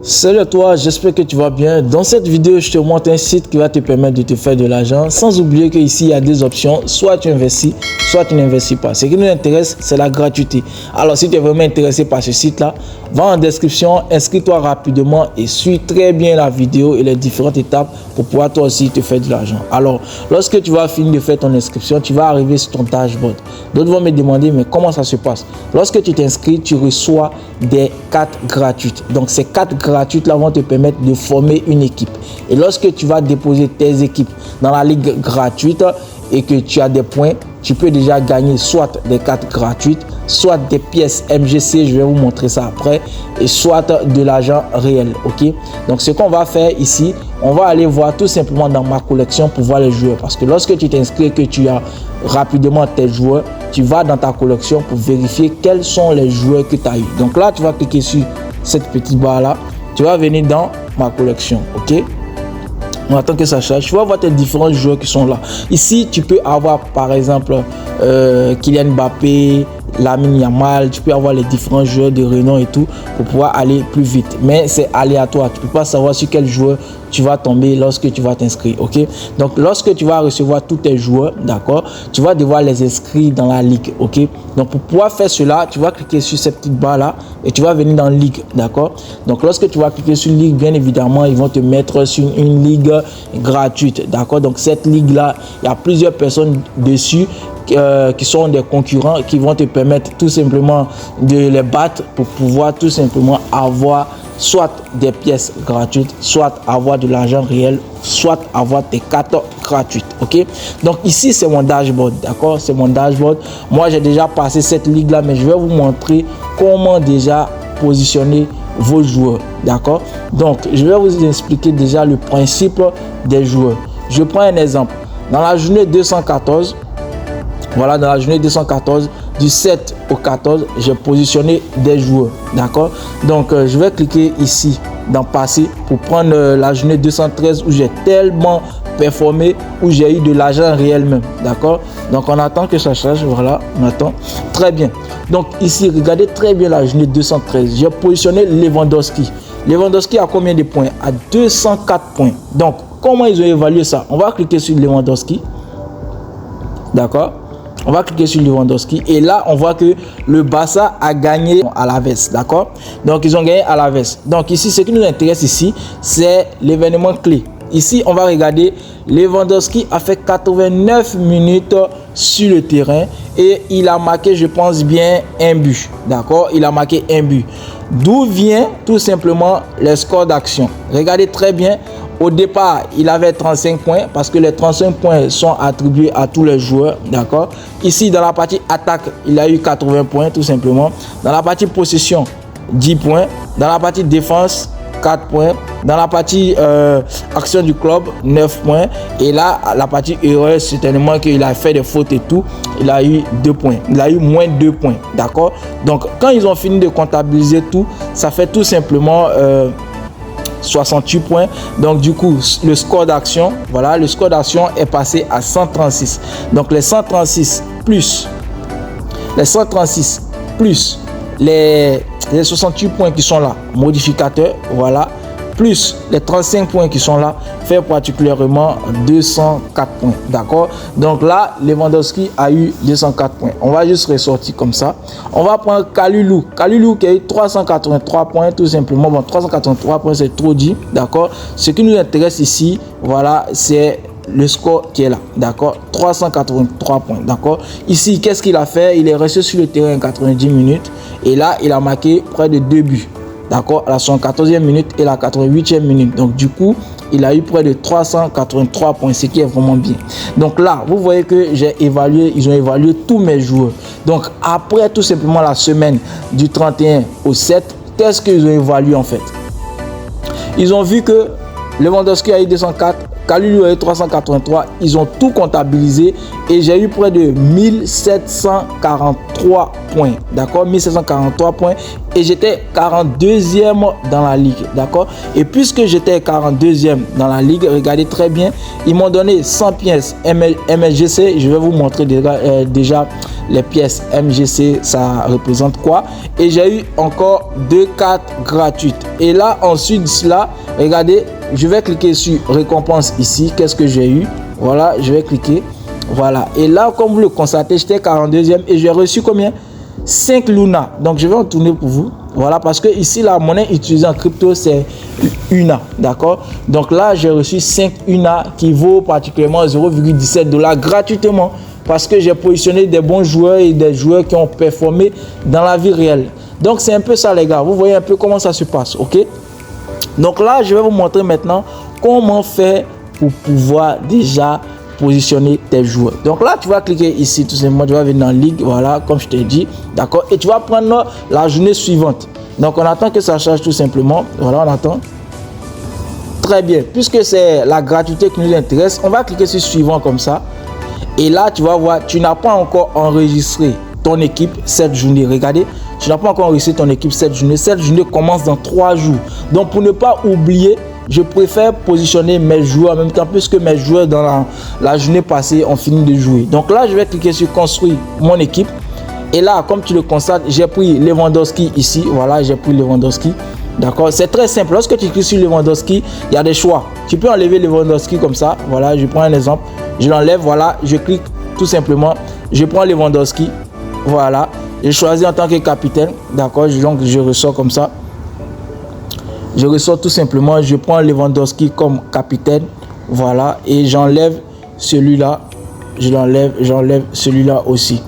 Salut à toi, j'espère que tu vas bien. Dans cette vidéo, je te montre un site qui va te permettre de te faire de l'argent. Sans oublier qu'ici, il y a deux options. Soit tu investis, soit tu n'investis pas. Ce qui nous intéresse, c'est la gratuité. Alors, si tu es vraiment intéressé par ce site-là, va en description, inscris-toi rapidement et suis très bien la vidéo et les différentes étapes pour pouvoir toi aussi te faire de l'argent. Alors, lorsque tu vas finir de faire ton inscription, tu vas arriver sur ton dashboard. D'autres vont me demander, mais comment ça se passe? Lorsque tu t'inscris, tu reçois des cartes gratuites. Donc, ces cartes gratuites là vont te permettre de former une équipe. Et lorsque tu vas déposer tes équipes dans la ligue gratuite et que tu as des points, tu peux déjà gagner soit des cartes gratuites, soit des pièces MGC, je vais vous montrer ça après, et soit de l'argent réel. Ok, donc ce qu'on va faire ici, on va aller voir tout simplement dans ma collection pour voir les joueurs, parce que lorsque tu t'inscris et que tu as rapidement tes joueurs, tu vas dans ta collection pour vérifier quels sont les joueurs que tu as eu. Donc là, tu vas cliquer sur cette petite barre là, tu vas venir dans ma collection. Ok, on attend que ça charge. Tu vas voir tes différents joueurs qui sont là. Ici, tu peux avoir par exemple Kylian Mbappé, Lamine Yamal, tu peux avoir les différents joueurs de renom et tout pour pouvoir aller plus vite. Mais c'est aléatoire. Tu ne peux pas savoir sur quel joueur tu vas tomber lorsque tu vas t'inscrire. Ok, donc lorsque tu vas recevoir tous tes joueurs, d'accord, tu vas devoir les inscrire dans la ligue. Ok, donc pour pouvoir faire cela, tu vas cliquer sur cette petite barre là et tu vas venir dans ligue. D'accord, donc lorsque tu vas cliquer sur ligue, bien évidemment, ils vont te mettre sur une ligue gratuite. D'accord, donc cette ligue là, il y a plusieurs personnes dessus qui sont des concurrents qui vont te permettre tout simplement de les battre pour pouvoir tout simplement avoir soit des pièces gratuites, soit avoir de l'argent réel, soit avoir des cartes gratuites. Ok, donc ici c'est mon dashboard. D'accord, c'est mon dashboard. Moi j'ai déjà passé cette ligue là, mais je vais vous montrer comment déjà positionner vos joueurs. D'accord, donc je vais vous expliquer déjà le principe des joueurs. Je prends un exemple. Dans la journée 214, voilà, dans la journée 214, du 7 au 14, j'ai positionné des joueurs. D'accord, donc je vais cliquer ici dans passer pour prendre la journée 213 où j'ai tellement performé, où j'ai eu de l'argent réel même. D'accord, donc on attend que ça charge. Voilà, on attend. Très bien, donc ici regardez très bien la journée 213, j'ai positionné Lewandowski. Lewandowski a combien de points? À 204 points. Donc comment ils ont évalué ça? On va cliquer sur Lewandowski. D'accord, on va cliquer sur Lewandowski et là on voit que le Barça a gagné à la veste. D'accord, donc ils ont gagné à la veste. Donc ici ce qui nous intéresse ici, c'est l'événement clé. Ici on va regarder, Lewandowski a fait 89 minutes sur le terrain et il a marqué, je pense bien, un but. D'accord, il a marqué un but. D'où vient tout simplement le score d'action? Regardez très bien. Au départ, il avait 35 points parce que les 35 points sont attribués à tous les joueurs. D'accord. Ici, dans la partie attaque, il a eu 80 points tout simplement. Dans la partie possession, 10 points. Dans la partie défense, 4 points. Dans la partie action du club, 9 points. Et là, la partie erreur, c'est tellement qu'il a fait des fautes et tout. Il a eu 2 points. Il a eu moins 2 points. D'accord. Donc, quand ils ont fini de comptabiliser tout, ça fait tout simplement 68 points. Donc du coup le score d'action, voilà, le score d'action est passé à 136. Donc les 136 plus les 68 points qui sont là, modificateur, voilà, plus les 35 points qui sont là, fait particulièrement 204 points. D'accord, donc là Lewandowski a eu 204 points. On va juste ressortir comme ça. On va prendre Kalulu qui a eu 383 points tout simplement. Bon, 383 points c'est trop dit. D'accord, ce qui nous intéresse ici, voilà, c'est le score qui est là. D'accord, 383 points. D'accord, ici qu'est-ce qu'il a fait? Il est resté sur le terrain 90 minutes et là il a marqué près de 2 buts. D'accord, à la 114e minute et la 88e minute. Donc du coup il a eu près de 383 points, ce qui est vraiment bien. Donc là vous voyez que j'ai évalué, ils ont évalué tous mes joueurs. Donc après tout simplement la semaine du 31 au 7, qu'est-ce qu'ils ont évalué en fait? Ils ont vu que Lewandowski a eu 204, Kalulu 383, ils ont tout comptabilisé et j'ai eu près de 1743 points, d'accord, 1743 points et j'étais 42e dans la ligue, d'accord. Et puisque j'étais 42e dans la ligue, regardez très bien, ils m'ont donné 100 pièces MGC. Je vais vous montrer déjà les pièces MGC, ça représente quoi. Et j'ai eu encore 2 cartes gratuites. Et là, ensuite de cela, regardez, je vais cliquer sur récompense ici. Qu'est-ce que j'ai eu? Voilà, je vais cliquer. Voilà. Et là, comme vous le constatez, j'étais 42e et j'ai reçu combien? 5 Luna. Donc, je vais en tourner pour vous. Voilà, parce que ici, la monnaie utilisée en crypto, c'est UNA. D'accord? Donc là, j'ai reçu 5 UNA qui vaut particulièrement 0,17 $ gratuitement. Parce que j'ai positionné des bons joueurs et des joueurs qui ont performé dans la vie réelle. Donc, c'est un peu ça, les gars. Vous voyez un peu comment ça se passe. OK? Donc là, je vais vous montrer maintenant comment faire pour pouvoir déjà positionner tes joueurs. Donc là, tu vas cliquer ici, tout simplement, tu vas venir dans Ligue, voilà, comme je t'ai dit, d'accord, et tu vas prendre la journée suivante. Donc on attend que ça charge tout simplement, voilà, on attend. Très bien, puisque c'est la gratuité qui nous intéresse, on va cliquer sur suivant comme ça. Et là, tu vas voir, tu n'as pas encore enregistré ton équipe cette journée. Regardez, tu n'as pas encore enregistré ton équipe cette journée. Cette journée commence dans 3 jours. Donc pour ne pas oublier, je préfère positionner mes joueurs en même temps puisque mes joueurs dans la journée passée ont fini de jouer. Donc là, je vais cliquer sur construire mon équipe. Et là, comme tu le constates, j'ai pris Lewandowski ici. Voilà, j'ai pris Lewandowski. D'accord, c'est très simple. Lorsque tu cliques sur Lewandowski, il y a des choix. Tu peux enlever Lewandowski comme ça. Voilà, je prends un exemple. Je l'enlève, voilà, je clique tout simplement. Je prends Lewandowski. Voilà, je choisis en tant que capitaine. D'accord, donc je ressors comme ça. Je ressors tout simplement, je prends Lewandowski comme capitaine, voilà, et j'enlève celui-là, j'enlève celui-là aussi,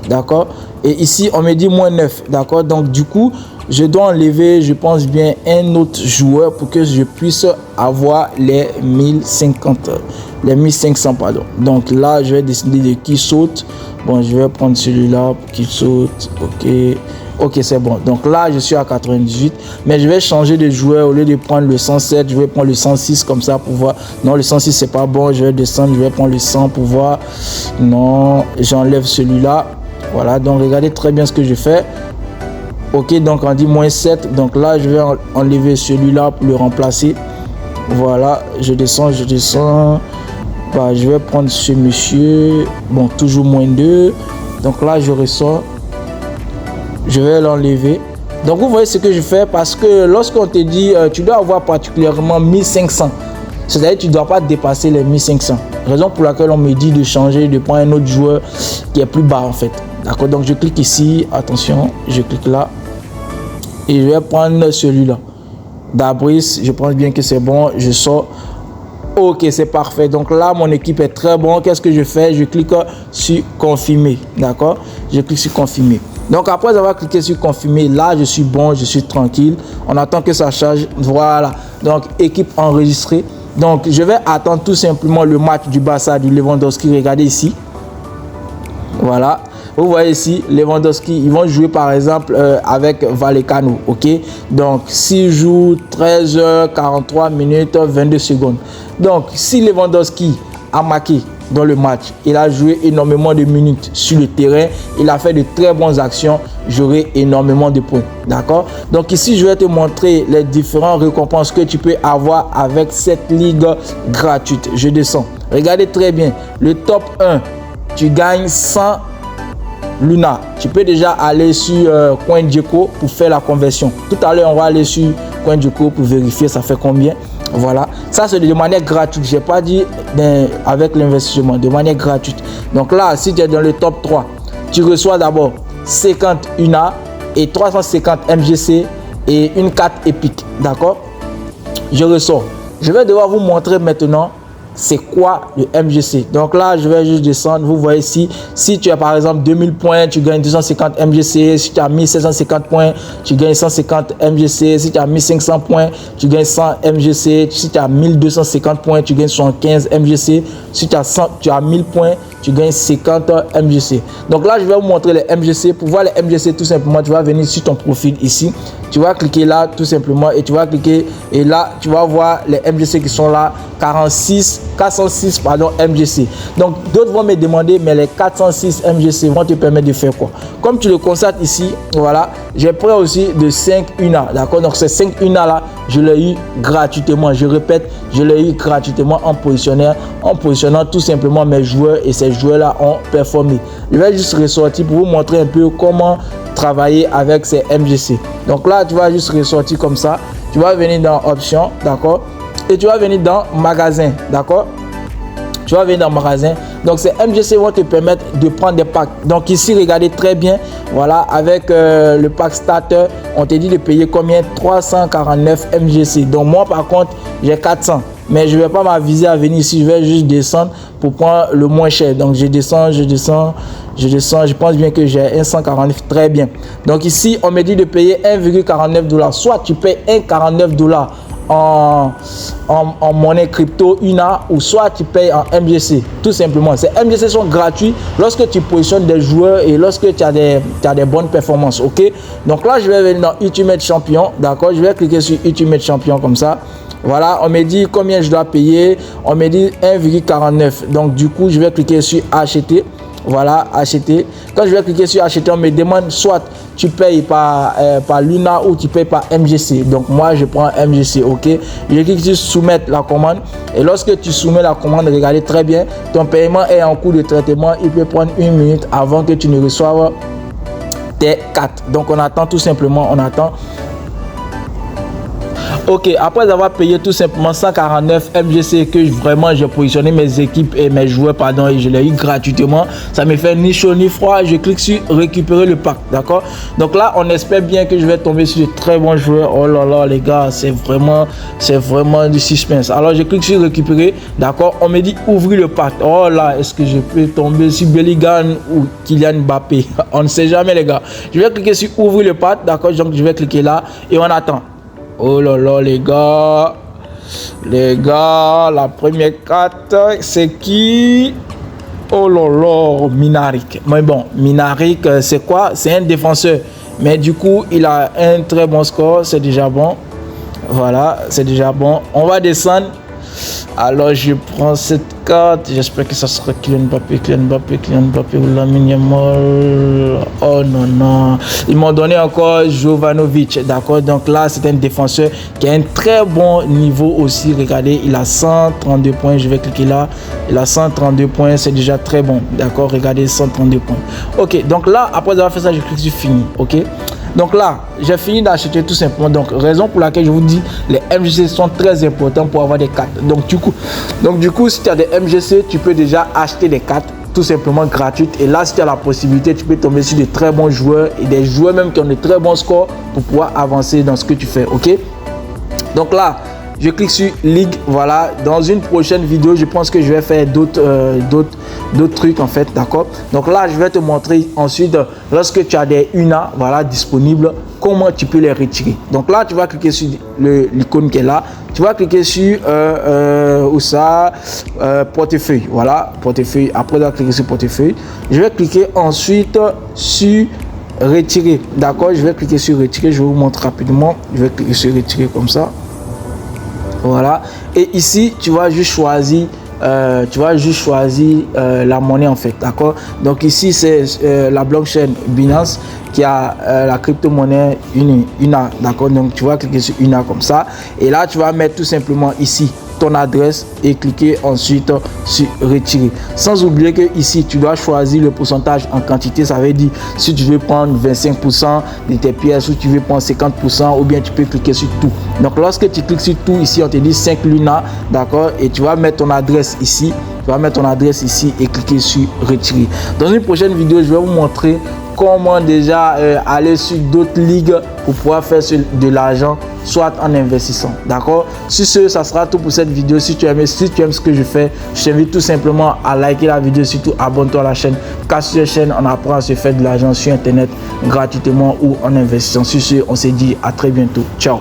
d'accord. Et ici, on me dit moins 9, d'accord. Donc du coup, je dois enlever, je pense bien, un autre joueur pour que je puisse avoir les 1500, pardon. Donc là, je vais décider de qui saute. Bon, je vais prendre celui-là qui saute, ok. Ok, c'est bon. Donc là, je suis à 98. Mais je vais changer de joueur. Au lieu de prendre le 107, je vais prendre le 106 comme ça pour voir. Non, le 106, c'est pas bon. Je vais descendre. Je vais prendre le 100 pour voir. Non, j'enlève celui-là. Voilà. Donc, regardez très bien ce que je fais. Ok, donc on dit moins 7. Donc là, je vais enlever celui-là pour le remplacer. Voilà. Je descends. Bah, je vais prendre ce monsieur. Bon, toujours moins 2. Donc là, je ressors. Je vais l'enlever. Donc vous voyez ce que je fais parce que lorsqu'on te dit tu dois avoir particulièrement 1500, c'est-à-dire que tu ne dois pas dépasser les 1500. Raison pour laquelle on me dit de changer, de prendre un autre joueur qui est plus bas en fait. D'accord, donc je clique ici, attention, je clique là et je vais prendre celui-là. Dabris, je pense bien que c'est bon, je sors. Ok, c'est parfait. Donc là, mon équipe est très bon. Qu'est-ce que je fais? Je clique sur confirmer. D'accord? Je clique sur confirmer. Donc après avoir cliqué sur confirmer, là je suis bon, je suis tranquille. On attend que ça charge. Voilà. Donc équipe enregistrée. Donc je vais attendre tout simplement le match du Barça, du Lewandowski. Regardez ici. Voilà. Vous voyez ici, Lewandowski, ils vont jouer par exemple avec Vallecano. Ok. Donc 6 jours, 13h43 minutes, 22 secondes. Donc si Lewandowski a marqué dans le match, il a joué énormément de minutes sur le terrain, il a fait de très bonnes actions, j'aurai énormément de points. D'accord. Donc ici, je vais te montrer les différentes récompenses que tu peux avoir avec cette ligue gratuite. Je descends. Regardez très bien. Le top 1, tu gagnes 100 Luna. Tu peux déjà aller sur CoinGecko pour faire la conversion. Tout à l'heure, on va aller sur CoinGecko pour vérifier ça fait combien. Voilà, ça c'est de manière gratuite. J'ai pas dit avec l'investissement, de manière gratuite. Donc là, si tu es dans le top 3, tu reçois d'abord 50 UNA et 350 MGC et une carte épique. D'accord? Je ressors. Je vais devoir vous montrer maintenant c'est quoi le MGC. Donc là, je vais juste descendre. Vous voyez ici, si tu as par exemple 2000 points, tu gagnes 250 MGC. Si tu as 1750 points, tu gagnes 150 MGC. Si tu as 1500 points, tu gagnes 100 MGC. Si tu as 1250 points, tu gagnes 75 MGC. Si tu as 1000 points, tu gagnes 50 MGC. Donc là, je vais vous montrer les MGC. Pour voir les MGC, tout simplement, tu vas venir sur ton profil ici. tu vas cliquer là tout simplement et tu vas cliquer et là tu vas voir les MGC qui sont là, 406 pardon MGC. Donc d'autres vont me demander mais les 406 MGC vont te permettre de faire quoi? Comme tu le constates ici, voilà, j'ai pris aussi de 5 UNA, d'accord? Donc ces 5 UNA là, je l'ai eu gratuitement. Je répète, je l'ai eu gratuitement en positionnant tout simplement mes joueurs et ces joueurs là ont performé. Je vais juste ressortir pour vous montrer un peu comment travailler avec ces MGC. Donc là, tu vas juste ressortir comme ça. Tu vas venir dans options, d'accord? Et tu vas venir dans magasin, d'accord? Tu vas venir dans magasin. Donc ces MGC vont te permettre de prendre des packs. Donc ici, regardez très bien. Voilà, avec le pack starter, on te dit de payer combien? 349 MGC. Donc moi, par contre, j'ai 400. Mais je ne vais pas m'aviser à venir ici. Je vais juste descendre pour prendre le moins cher. Donc je descends. Je pense bien que j'ai 1,149. Très bien. Donc ici, on me dit de payer 1,49 $. Soit tu payes 1,49 $ en monnaie crypto UNA ou soit tu payes en MGC tout simplement. Ces MGC sont gratuits lorsque tu positionnes des joueurs et lorsque tu as des bonnes performances. Ok, donc là je vais venir dans Ultimate Champion, d'accord? Je vais cliquer sur Ultimate Champion comme ça. Voilà, on me dit combien je dois payer, on me dit 1,49. donc du coup je vais cliquer sur acheter. Voilà, acheter. Quand je vais cliquer sur acheter, on me demande soit tu payes par Luna ou tu payes par MGC. Donc moi je prends MGC. Ok, je clique sur soumettre la commande et lorsque tu soumets la commande, regardez très bien, ton paiement est en cours de traitement. Il peut prendre 1 minute avant que tu ne reçoives tes cartes. Donc on attend tout simplement, on attend. Ok, après avoir payé tout simplement 149 MGC que vraiment j'ai positionné mes équipes et mes joueurs, pardon, et je l'ai eu gratuitement, ça me fait ni chaud ni froid. Je clique sur récupérer le pack, d'accord? Donc là, on espère bien que je vais tomber sur de très bons joueurs. Oh là là, les gars, c'est vraiment du suspense. Alors, je clique sur récupérer, d'accord? On me dit ouvrir le pack. Oh là, est-ce que je peux tomber sur Bellingham ou Kylian Mbappé? On ne sait jamais, les gars. Je vais cliquer sur ouvrir le pack, d'accord? Donc, je vais cliquer là et on attend. Oh là là, les gars, la première carte, c'est qui? Oh là là, Minarik. Mais bon, Minarik, c'est quoi? C'est un défenseur. Mais du coup, il a un très bon score, c'est déjà bon. Voilà, c'est déjà bon. On va descendre. Alors, je prends cette carte. J'espère que ça sera Kylian Mbappé ou Lamine Yamal. Oh non, non. Ils m'ont donné encore Jovanovic. D'accord. Donc là, c'est un défenseur qui a un très bon niveau aussi. Regardez, il a 132 points. Je vais cliquer là. Il a 132 points. C'est déjà très bon. D'accord. Regardez, 132 points. Ok. Donc là, après avoir fait ça, je clique sur fini. Ok. Donc là, j'ai fini d'acheter tout simplement. Donc, raison pour laquelle je vous dis, les MGC sont très importants pour avoir des cartes. Donc, du coup, si tu as des MGC, tu peux déjà acheter des cartes tout simplement gratuites. Et là, si tu as la possibilité, tu peux tomber sur de très bons joueurs et des joueurs même qui ont de très bons scores pour pouvoir avancer dans ce que tu fais. Ok? Donc là, je clique sur Ligue. Voilà, dans une prochaine vidéo, je pense que je vais faire d'autres trucs en fait, d'accord? Donc là, je vais te montrer ensuite, lorsque tu as des UNA, voilà, disponibles, comment tu peux les retirer. Donc là, tu vas cliquer sur l'icône qui est là. Tu vas cliquer sur portefeuille. Voilà, portefeuille. Après, tu vas cliquer sur portefeuille. Je vais cliquer ensuite sur retirer. D'accord, je vais cliquer sur retirer. Je vais vous montrer rapidement. Je vais cliquer sur retirer comme ça. Voilà, et ici tu vas juste choisir la monnaie en fait, d'accord? Donc ici c'est la blockchain Binance qui a la crypto-monnaie UNA, d'accord? Donc tu vas cliquer sur UNA comme ça et là tu vas mettre tout simplement ici ton adresse et cliquer ensuite sur retirer. Sans oublier que ici tu dois choisir le pourcentage en quantité. Ça veut dire si tu veux prendre 25% de tes pièces ou tu veux prendre 50%, ou bien tu peux cliquer sur tout. Donc lorsque tu cliques sur tout ici, on te dit 5 Luna, d'accord, et tu vas mettre ton adresse ici. Tu vas mettre ton adresse ici et cliquer sur retirer. Dans une prochaine vidéo, je vais vous montrer comment déjà aller sur d'autres ligues pour pouvoir faire de l'argent, soit en investissant, d'accord? Sur ce, ça sera tout pour cette vidéo. Si tu aimes ce que je fais, je t'invite tout simplement à liker la vidéo, surtout abonne-toi à la chaîne, car sur la chaîne on apprend à se faire de l'argent sur internet gratuitement ou en investissant. Sur ce, on se dit à très bientôt. Ciao.